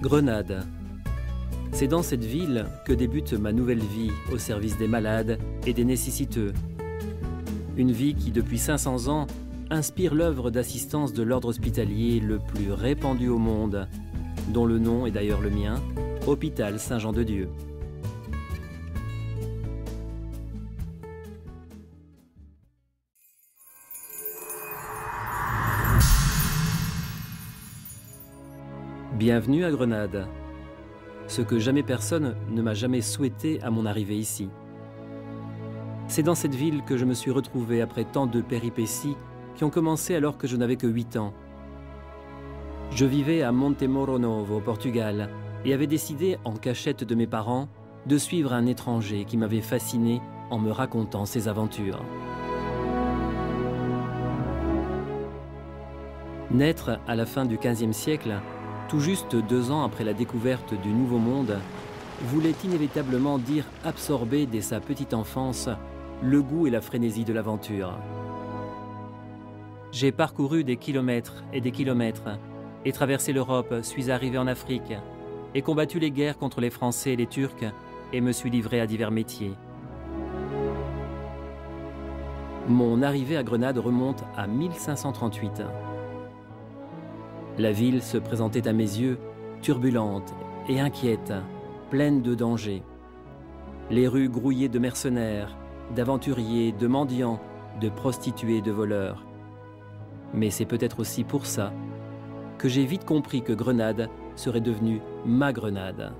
Grenade. C'est dans cette ville que débute ma nouvelle vie au service des malades et des nécessiteux. Une vie qui, depuis 500 ans, inspire l'œuvre d'assistance de l'ordre hospitalier le plus répandu au monde, dont le nom est d'ailleurs le mien, Hôpital Saint-Jean-de-Dieu. Bienvenue à Grenade. Ce que jamais personne ne m'a jamais souhaité à mon arrivée ici. C'est dans cette ville que je me suis retrouvé après tant de péripéties qui ont commencé alors que je n'avais que 8 ans. Je vivais à Montemoro Novo, au Portugal, et avais décidé, en cachette de mes parents, de suivre un étranger qui m'avait fasciné en me racontant ses aventures. Naître à la fin du XVe siècle, tout juste 2 ans après la découverte du Nouveau Monde, voulait inévitablement dire absorber dès sa petite enfance le goût et la frénésie de l'aventure. J'ai parcouru des kilomètres et traversé l'Europe, suis arrivé en Afrique et combattu les guerres contre les Français et les Turcs et me suis livré à divers métiers. Mon arrivée à Grenade remonte à 1538. La ville se présentait à mes yeux turbulente et inquiète, pleine de dangers. Les rues grouillées de mercenaires, d'aventuriers, de mendiants, de prostituées et de voleurs. Mais c'est peut-être aussi pour ça que j'ai vite compris que Grenade serait devenue ma Grenade.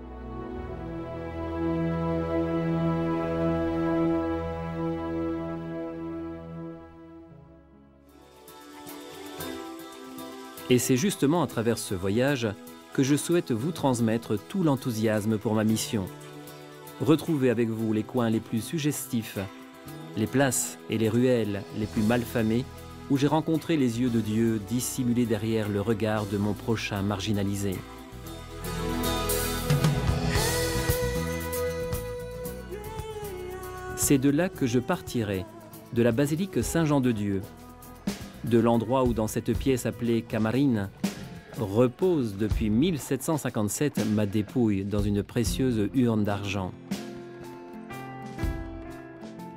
Et c'est justement à travers ce voyage que je souhaite vous transmettre tout l'enthousiasme pour ma mission. Retrouver avec vous les coins les plus suggestifs, les places et les ruelles les plus malfamées où j'ai rencontré les yeux de Dieu dissimulés derrière le regard de mon prochain marginalisé. C'est de là que je partirai, de la basilique Saint-Jean-de-Dieu, de l'endroit où dans cette pièce appelée Camarine repose depuis 1757 ma dépouille dans une précieuse urne d'argent.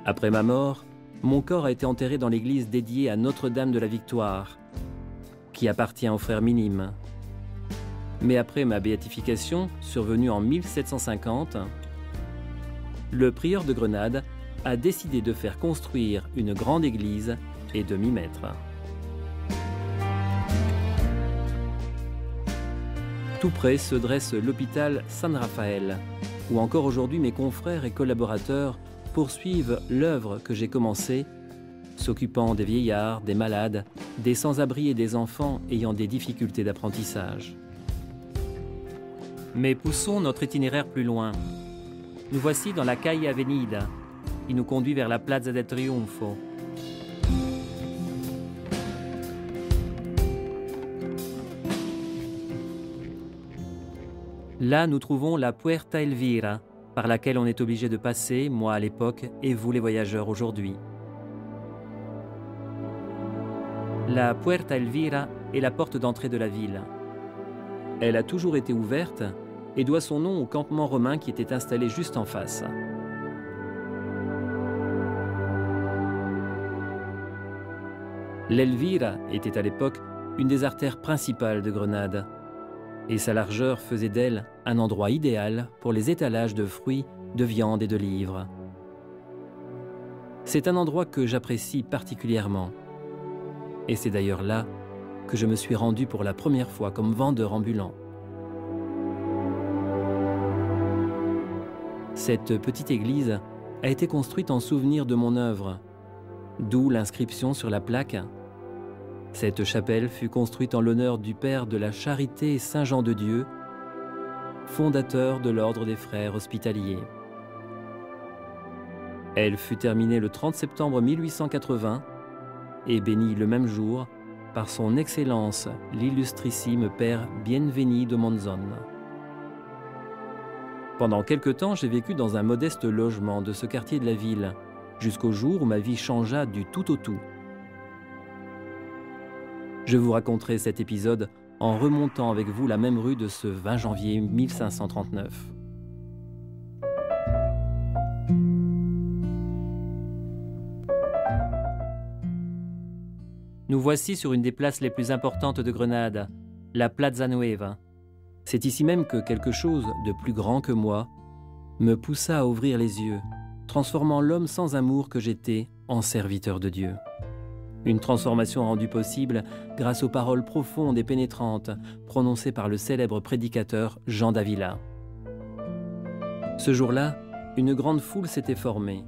Après ma mort, mon corps a été enterré dans l'église dédiée à Notre-Dame de la Victoire, qui appartient aux frères Minimes. Mais après ma béatification, survenue en 1750, le prieur de Grenade a décidé de faire construire une grande église et de m'y mettre. Tout près se dresse l'hôpital San Rafael, où encore aujourd'hui mes confrères et collaborateurs poursuivent l'œuvre que j'ai commencée, s'occupant des vieillards, des malades, des sans-abri et des enfants ayant des difficultés d'apprentissage. Mais poussons notre itinéraire plus loin. Nous voici dans la Calle Avenida, qui nous conduit vers la Plaza del Triunfo. Là, nous trouvons la Puerta Elvira, par laquelle on est obligé de passer, moi à l'époque, et vous les voyageurs aujourd'hui. La Puerta Elvira est la porte d'entrée de la ville. Elle a toujours été ouverte et doit son nom au campement romain qui était installé juste en face. L'Elvira était à l'époque une des artères principales de Grenade, et sa largeur faisait d'elle un endroit idéal pour les étalages de fruits, de viande et de livres. C'est un endroit que j'apprécie particulièrement. Et c'est d'ailleurs là que je me suis rendu pour la première fois comme vendeur ambulant. Cette petite église a été construite en souvenir de mon œuvre, d'où l'inscription sur la plaque. Cette chapelle fut construite en l'honneur du père de la Charité Saint-Jean-de-Dieu, fondateur de l'ordre des frères hospitaliers. Elle fut terminée le 30 septembre 1880 et bénie le même jour par son Excellence l'illustrissime père Bienveni de Monzon. Pendant quelque temps, j'ai vécu dans un modeste logement de ce quartier de la ville, jusqu'au jour où ma vie changea du tout au tout. Je vous raconterai cet épisode en remontant avec vous la même rue de ce 20 janvier 1539. Nous voici sur une des places les plus importantes de Grenade, la Plaza Nueva. C'est ici même que quelque chose de plus grand que moi me poussa à ouvrir les yeux, transformant l'homme sans amour que j'étais en serviteur de Dieu. Une transformation rendue possible grâce aux paroles profondes et pénétrantes prononcées par le célèbre prédicateur Jean d'Avila. Ce jour-là, une grande foule s'était formée.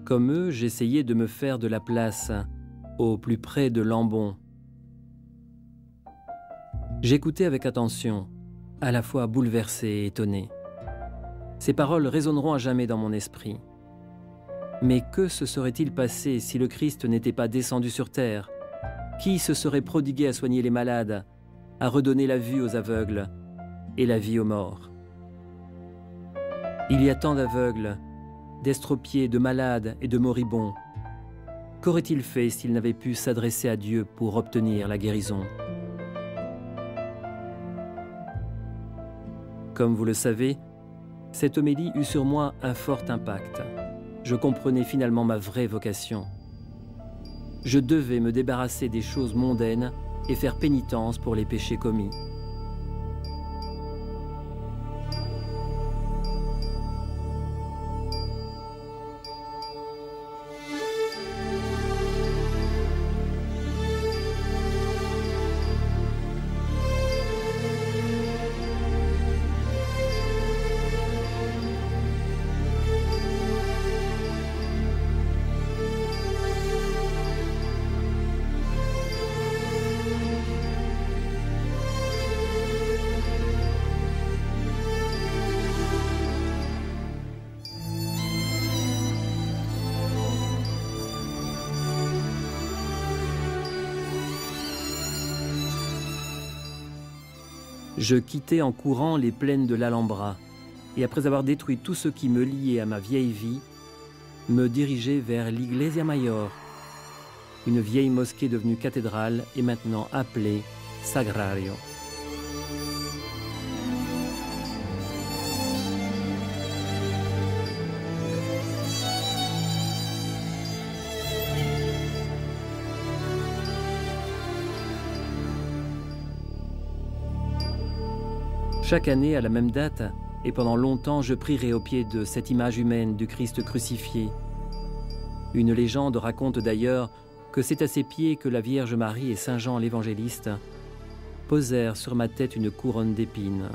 Comme eux, j'essayais de me faire de la place au plus près de Lambon. J'écoutais avec attention, à la fois bouleversé et étonné. Ces paroles résonneront à jamais dans mon esprit. Mais que se serait-il passé si le Christ n'était pas descendu sur terre? Qui se serait prodigué à soigner les malades, à redonner la vue aux aveugles et la vie aux morts? Il y a tant d'aveugles, d'estropiés, de malades et de moribonds. Qu'aurait-il fait s'il n'avait pu s'adresser à Dieu pour obtenir la guérison? Comme vous le savez, cette homélie eut sur moi un fort impact. Je comprenais finalement ma vraie vocation. Je devais me débarrasser des choses mondaines et faire pénitence pour les péchés commis. Je quittai en courant les plaines de l'Alhambra et après avoir détruit tout ce qui me liait à ma vieille vie, me dirigeai vers l'Iglesia Mayor, une vieille mosquée devenue cathédrale et maintenant appelée Sagrario. Chaque année, à la même date, et pendant longtemps, je prierai au pied de cette image humaine du Christ crucifié. Une légende raconte d'ailleurs que c'est à ses pieds que la Vierge Marie et Saint Jean l'Évangéliste posèrent sur ma tête une couronne d'épines.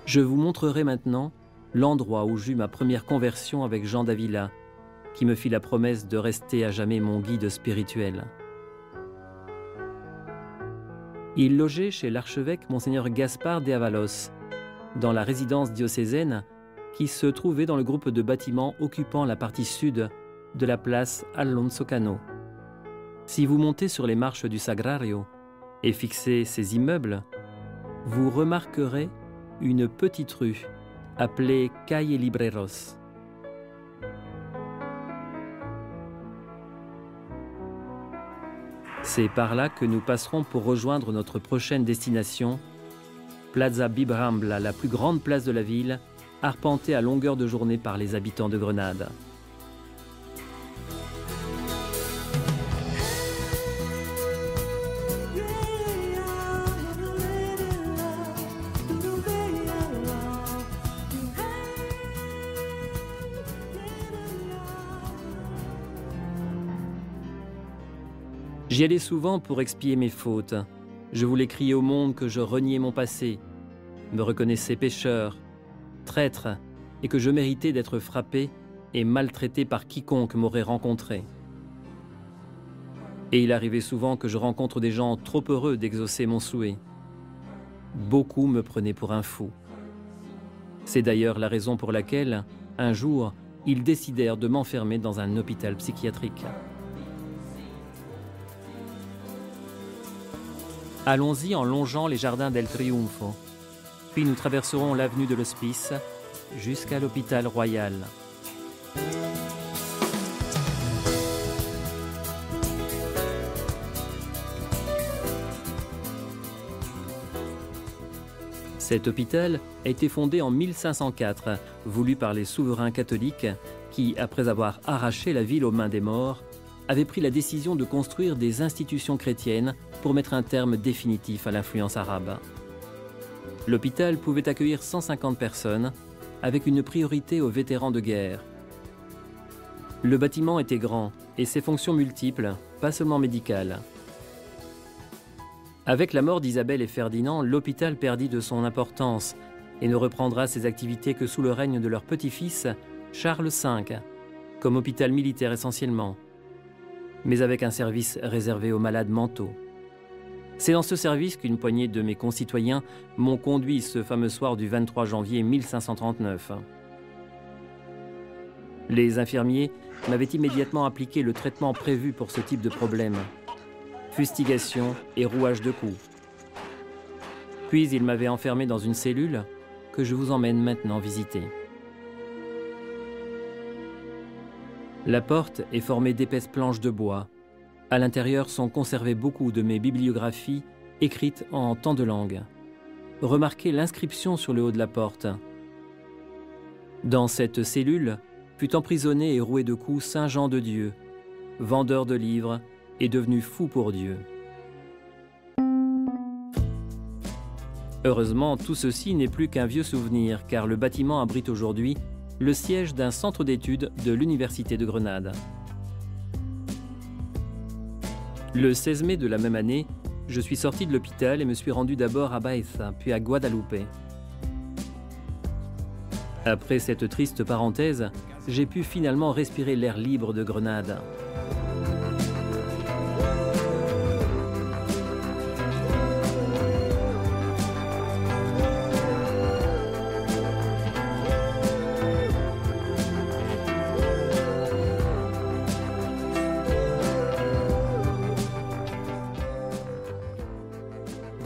Je vous montrerai maintenant l'endroit où j'eus ma première conversion avec Jean d'Avila, qui me fit la promesse de rester à jamais mon guide spirituel. Il logeait chez l'archevêque Monseigneur Gaspard de Avalos, dans la résidence diocésaine qui se trouvait dans le groupe de bâtiments occupant la partie sud de la place Alonso Cano. Si vous montez sur les marches du Sagrario et fixez ces immeubles, vous remarquerez une petite rue appelée Calle Libreros. C'est par là que nous passerons pour rejoindre notre prochaine destination, Plaza Bibrambla, la plus grande place de la ville, arpentée à longueur de journée par les habitants de Grenade. J'y allais souvent pour expier mes fautes. Je voulais crier au monde que je reniais mon passé, me reconnaissais pécheur, traître, et que je méritais d'être frappé et maltraité par quiconque m'aurait rencontré. Et il arrivait souvent que je rencontre des gens trop heureux d'exaucer mon souhait. Beaucoup me prenaient pour un fou. C'est d'ailleurs la raison pour laquelle, un jour, ils décidèrent de m'enfermer dans un hôpital psychiatrique. Allons-y en longeant les jardins del Triunfo, Puis nous traverserons l'avenue de l'Hospice jusqu'à l'hôpital royal. Cet hôpital a été fondé en 1504, voulu par les souverains catholiques qui, après avoir arraché la ville aux mains des morts, avaient pris la décision de construire des institutions chrétiennes pour mettre un terme définitif à l'influence arabe. L'hôpital pouvait accueillir 150 personnes, avec une priorité aux vétérans de guerre. Le bâtiment était grand et ses fonctions multiples, pas seulement médicales. Avec la mort d'Isabelle et Ferdinand, l'hôpital perdit de son importance et ne reprendra ses activités que sous le règne de leur petit-fils, Charles V, comme hôpital militaire essentiellement, mais avec un service réservé aux malades mentaux. C'est dans ce service qu'une poignée de mes concitoyens m'ont conduit ce fameux soir du 23 janvier 1539. Les infirmiers m'avaient immédiatement appliqué le traitement prévu pour ce type de problème. Fustigation et rouage de coups. Puis il m'avait enfermé dans une cellule que je vous emmène maintenant visiter. La porte est formée d'épaisses planches de bois. À l'intérieur sont conservées beaucoup de mes bibliographies écrites en tant de langues. Remarquez l'inscription sur le haut de la porte. Dans cette cellule fut emprisonné et roué de coups Saint Jean de Dieu, vendeur de livres, est devenu fou pour Dieu. Heureusement, tout ceci n'est plus qu'un vieux souvenir, car le bâtiment abrite aujourd'hui le siège d'un centre d'études de l'Université de Grenade. Le 16 mai de la même année, je suis sorti de l'hôpital et me suis rendu d'abord à Baeza, puis à Guadalupe. Après cette triste parenthèse, j'ai pu finalement respirer l'air libre de Grenade.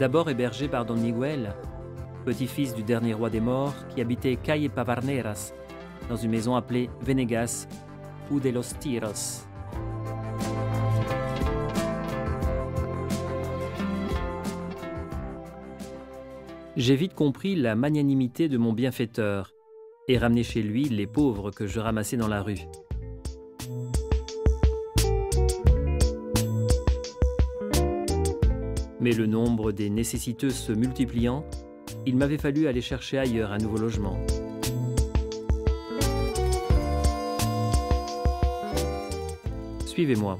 D'abord hébergé par Don Miguel, petit-fils du dernier roi des morts qui habitait Calle Pavarneras, dans une maison appelée Venegas ou de los Tiros. J'ai vite compris la magnanimité de mon bienfaiteur et ramené chez lui les pauvres que je ramassais dans la rue. Mais le nombre des nécessiteux se multipliant, il m'avait fallu aller chercher ailleurs un nouveau logement. Suivez-moi.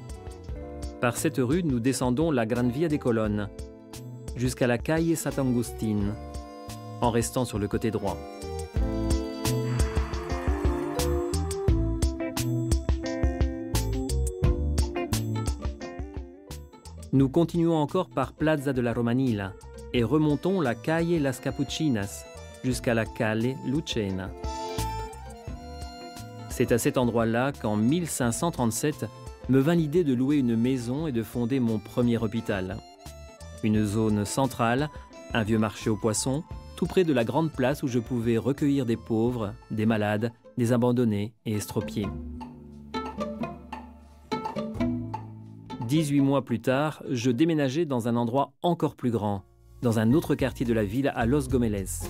Par cette rue, nous descendons la Gran Via des Colonnes, jusqu'à la Calle Sant'Agustín, en restant sur le côté droit. Nous continuons encore par Plaza de la Romanilla et remontons la Calle Las Capuchinas jusqu'à la Calle Lucena. C'est à cet endroit-là qu'en 1537 me vint l'idée de louer une maison et de fonder mon premier hôpital. Une zone centrale, un vieux marché aux poissons, tout près de la grande place où je pouvais recueillir des pauvres, des malades, des abandonnés et estropiés. 18 mois plus tard, je déménageais dans un endroit encore plus grand, dans un autre quartier de la ville à Los Gomeles.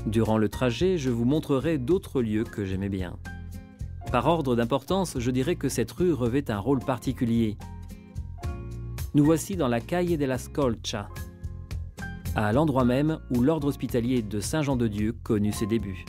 Durant le trajet, je vous montrerai d'autres lieux que j'aimais bien. Par ordre d'importance, je dirais que cette rue revêt un rôle particulier. Nous voici dans la Calle de las Colchas, à l'endroit même où l'ordre hospitalier de Saint-Jean-de-Dieu connut ses débuts.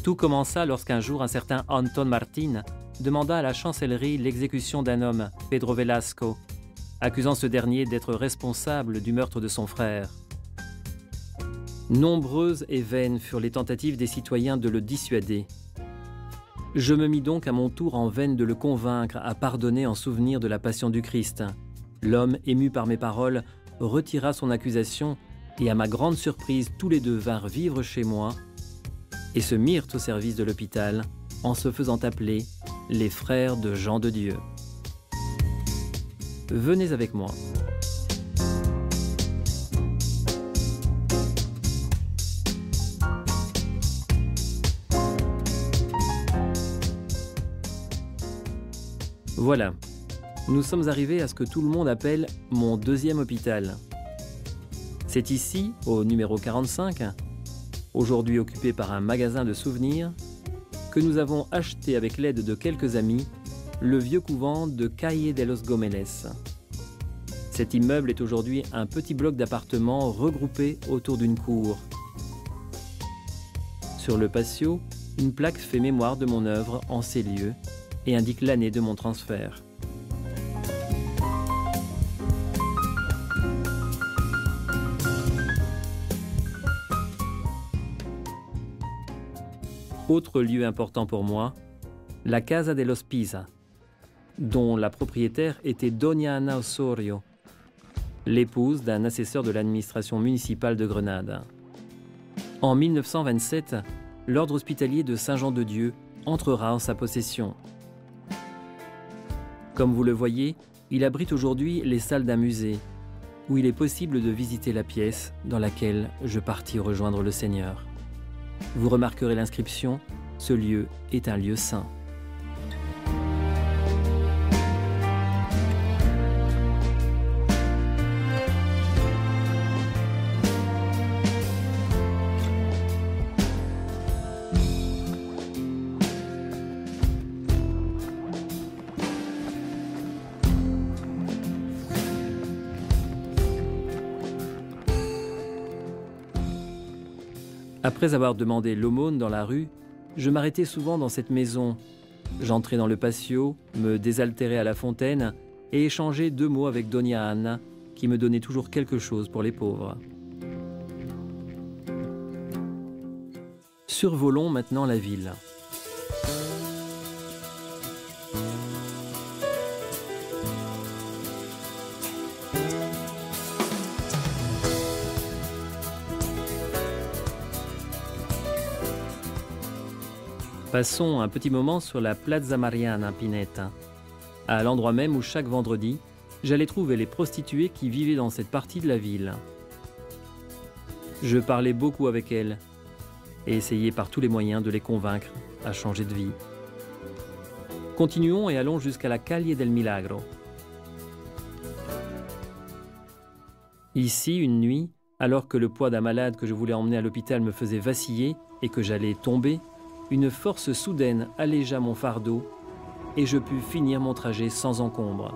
Tout commença lorsqu'un jour un certain Anton Martin demanda à la chancellerie l'exécution d'un homme, Pedro Velasco, accusant ce dernier d'être responsable du meurtre de son frère. Nombreuses et vaines furent les tentatives des citoyens de le dissuader. Je me mis donc à mon tour en veine de le convaincre à pardonner en souvenir de la passion du Christ. L'homme, ému par mes paroles, retira son accusation et à ma grande surprise, tous les deux vinrent vivre chez moi et se mirent au service de l'hôpital en se faisant appeler les frères de Jean de Dieu. Venez avec moi. Voilà, nous sommes arrivés à ce que tout le monde appelle mon deuxième hôpital. C'est ici, au numéro 45, aujourd'hui occupé par un magasin de souvenirs, que nous avons acheté avec l'aide de quelques amis le vieux couvent de Calle de los Gomeles. Cet immeuble est aujourd'hui un petit bloc d'appartements regroupés autour d'une cour. Sur le patio, une plaque fait mémoire de mon œuvre en ces lieux et indique l'année de mon transfert. Autre lieu important pour moi, la Casa de los Pisa, dont la propriétaire était Doña Ana Osorio, l'épouse d'un assesseur de l'administration municipale de Grenade. En 1927, l'ordre hospitalier de Saint-Jean-de-Dieu entrera en sa possession. Comme vous le voyez, il abrite aujourd'hui les salles d'un musée, où il est possible de visiter la pièce dans laquelle je partis rejoindre le Seigneur. Vous remarquerez l'inscription, ce lieu est un lieu saint. Après avoir demandé l'aumône dans la rue, je m'arrêtais souvent dans cette maison. J'entrais dans le patio, me désaltérais à la fontaine et échangeais 2 mots avec Doña Ana, qui me donnait toujours quelque chose pour les pauvres. Survolons maintenant la ville. Passons un petit moment sur la Plaza Mariana Pineta, à l'endroit même où chaque vendredi, j'allais trouver les prostituées qui vivaient dans cette partie de la ville. Je parlais beaucoup avec elles et essayais par tous les moyens de les convaincre à changer de vie. Continuons et allons jusqu'à la Calle del Milagro. Ici, une nuit, alors que le poids d'un malade que je voulais emmener à l'hôpital me faisait vaciller et que j'allais tomber, une force soudaine allégea mon fardeau et je pus finir mon trajet sans encombre.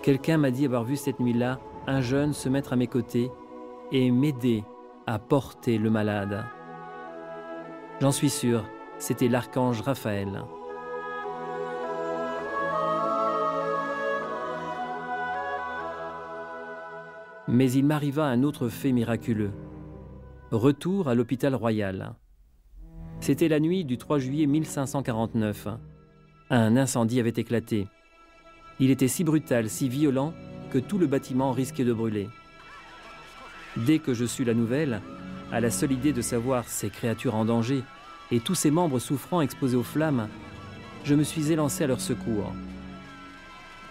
Quelqu'un m'a dit avoir vu cette nuit-là un jeune se mettre à mes côtés et m'aider à porter le malade. J'en suis sûr, c'était l'archange Raphaël. Mais il m'arriva un autre fait miraculeux. Retour à l'hôpital royal. C'était la nuit du 3 juillet 1549. Un incendie avait éclaté. Il était si brutal, si violent, que tout le bâtiment risquait de brûler. Dès que je sus la nouvelle, à la seule idée de savoir ces créatures en danger et tous ces membres souffrants exposés aux flammes, je me suis élancé à leur secours.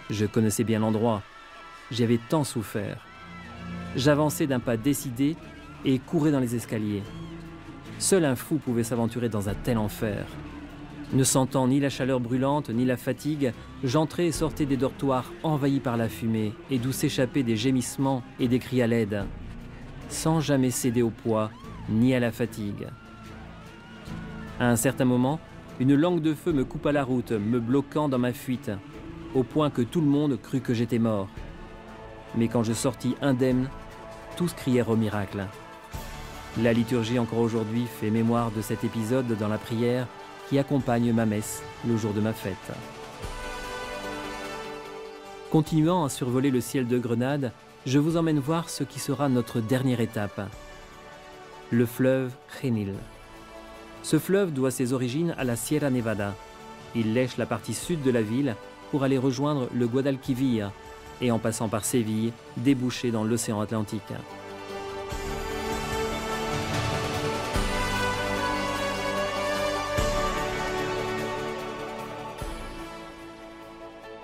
Je connaissais bien l'endroit. J'avais tant souffert. J'avançais d'un pas décidé et courais dans les escaliers. Seul un fou pouvait s'aventurer dans un tel enfer. Ne sentant ni la chaleur brûlante, ni la fatigue, j'entrais et sortais des dortoirs envahis par la fumée et d'où s'échappaient des gémissements et des cris à l'aide, sans jamais céder au poids ni à la fatigue. À un certain moment, une langue de feu me coupa la route, me bloquant dans ma fuite, au point que tout le monde crut que j'étais mort. Mais quand je sortis indemne, tous crièrent au miracle. La liturgie encore aujourd'hui fait mémoire de cet épisode dans la prière qui accompagne ma messe le jour de ma fête. Continuant à survoler le ciel de Grenade, je vous emmène voir ce qui sera notre dernière étape, le fleuve Genil. Ce fleuve doit ses origines à la Sierra Nevada. Il lèche la partie sud de la ville pour aller rejoindre le Guadalquivir, et en passant par Séville, déboucher dans l'océan Atlantique.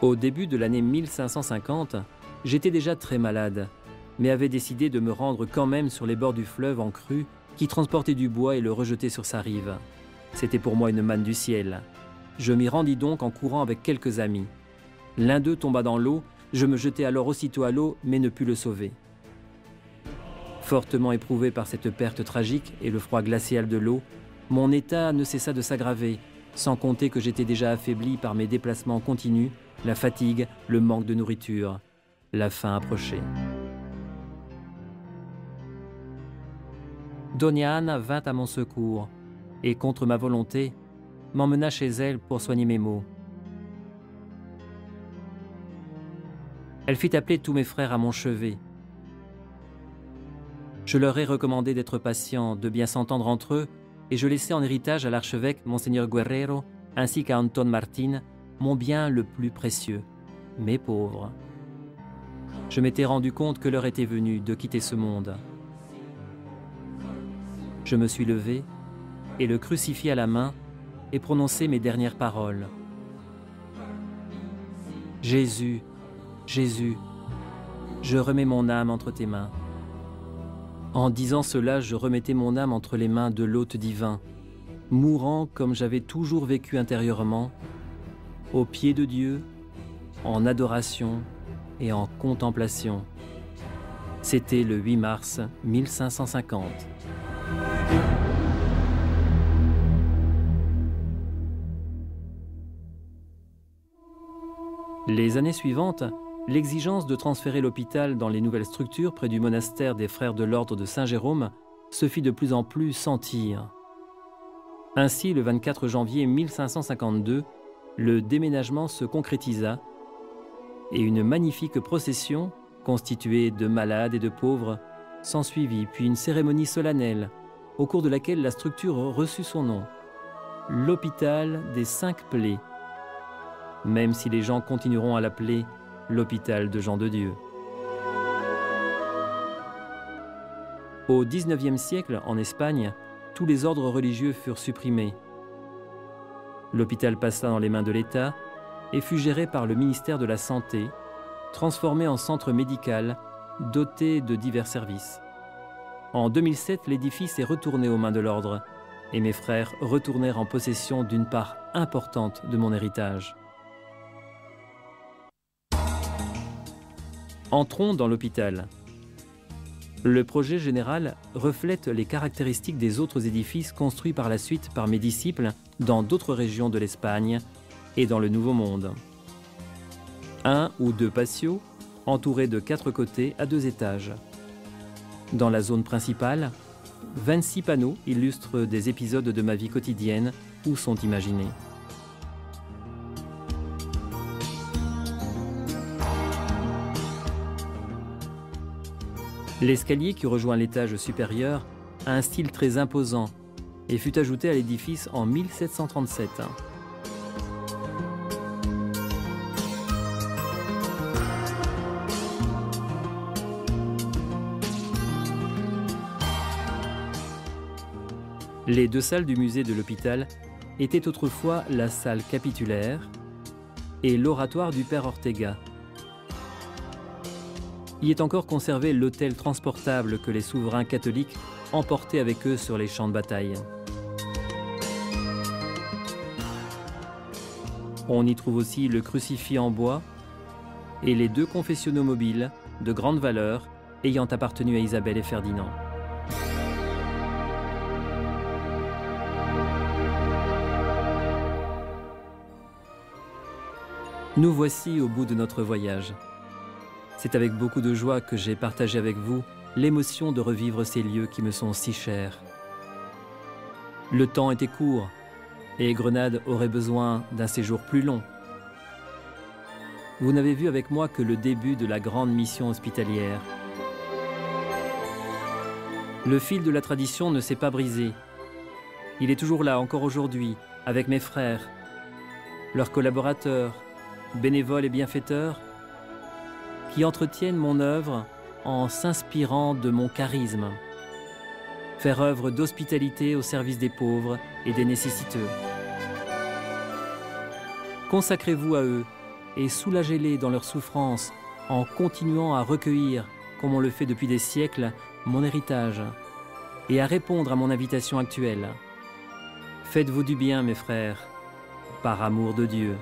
Au début de l'année 1550, j'étais déjà très malade, mais avais décidé de me rendre quand même sur les bords du fleuve en crue qui transportait du bois et le rejetait sur sa rive. C'était pour moi une manne du ciel. Je m'y rendis donc en courant avec quelques amis. L'un d'eux tomba dans l'eau, je me jetai alors aussitôt à l'eau, mais ne pus le sauver. Fortement éprouvé par cette perte tragique et le froid glacial de l'eau, mon état ne cessa de s'aggraver, sans compter que j'étais déjà affaibli par mes déplacements continus, la fatigue, le manque de nourriture. La fin approchait. Doña Ana vint à mon secours et, contre ma volonté, m'emmena chez elle pour soigner mes maux. Elle fit appeler tous mes frères à mon chevet. Je leur ai recommandé d'être patients, de bien s'entendre entre eux, et je laissai en héritage à l'archevêque Monseigneur Guerrero ainsi qu'à Anton Martin mon bien le plus précieux, mes pauvres. Je m'étais rendu compte que l'heure était venue de quitter ce monde. Je me suis levé et le crucifix à la main et prononcé mes dernières paroles. Jésus, Jésus, je remets mon âme entre tes mains. En disant cela, je remettais mon âme entre les mains de l'hôte divin, mourant comme j'avais toujours vécu intérieurement, aux pieds de Dieu, en adoration et en contemplation. C'était le 8 mars 1550. Les années suivantes, l'exigence de transférer l'hôpital dans les nouvelles structures près du monastère des Frères de l'Ordre de Saint-Jérôme se fit de plus en plus sentir. Ainsi, le 24 janvier 1552, le déménagement se concrétisa et une magnifique procession, constituée de malades et de pauvres, s'ensuivit, puis une cérémonie solennelle, au cours de laquelle la structure reçut son nom, l'hôpital des 5 plaies, même si les gens continueront à l'appeler l'hôpital de Jean de Dieu. Au XIXe siècle, en Espagne, tous les ordres religieux furent supprimés. L'hôpital passa dans les mains de l'État et fut géré par le ministère de la Santé, transformé en centre médical, doté de divers services. En 2007, l'édifice est retourné aux mains de l'ordre et mes frères retournèrent en possession d'une part importante de mon héritage. Entrons dans l'hôpital. Le projet général reflète les caractéristiques des autres édifices construits par la suite par mes disciples dans d'autres régions de l'Espagne et dans le Nouveau Monde. 1 ou 2 patios, entourés de 4 côtés à 2 étages. Dans la zone principale, 26 panneaux illustrent des épisodes de ma vie quotidienne ou sont imaginés. L'escalier qui rejoint l'étage supérieur a un style très imposant et fut ajouté à l'édifice en 1737. Les 2 salles du musée de l'hôpital étaient autrefois la salle capitulaire et l'oratoire du père Ortega. Y est encore conservé l'autel transportable que les souverains catholiques emportaient avec eux sur les champs de bataille. On y trouve aussi le crucifix en bois et les 2 confessionnaux mobiles de grande valeur ayant appartenu à Isabelle et Ferdinand. Nous voici au bout de notre voyage. C'est avec beaucoup de joie que j'ai partagé avec vous l'émotion de revivre ces lieux qui me sont si chers. Le temps était court et Grenade aurait besoin d'un séjour plus long. Vous n'avez vu avec moi que le début de la grande mission hospitalière. Le fil de la tradition ne s'est pas brisé. Il est toujours là, encore aujourd'hui, avec mes frères, leurs collaborateurs, bénévoles et bienfaiteurs, qui entretiennent mon œuvre en s'inspirant de mon charisme. Faire œuvre d'hospitalité au service des pauvres et des nécessiteux. Consacrez-vous à eux et soulagez-les dans leurs souffrances en continuant à recueillir, comme on le fait depuis des siècles, mon héritage et à répondre à mon invitation actuelle. Faites-vous du bien, mes frères, par amour de Dieu.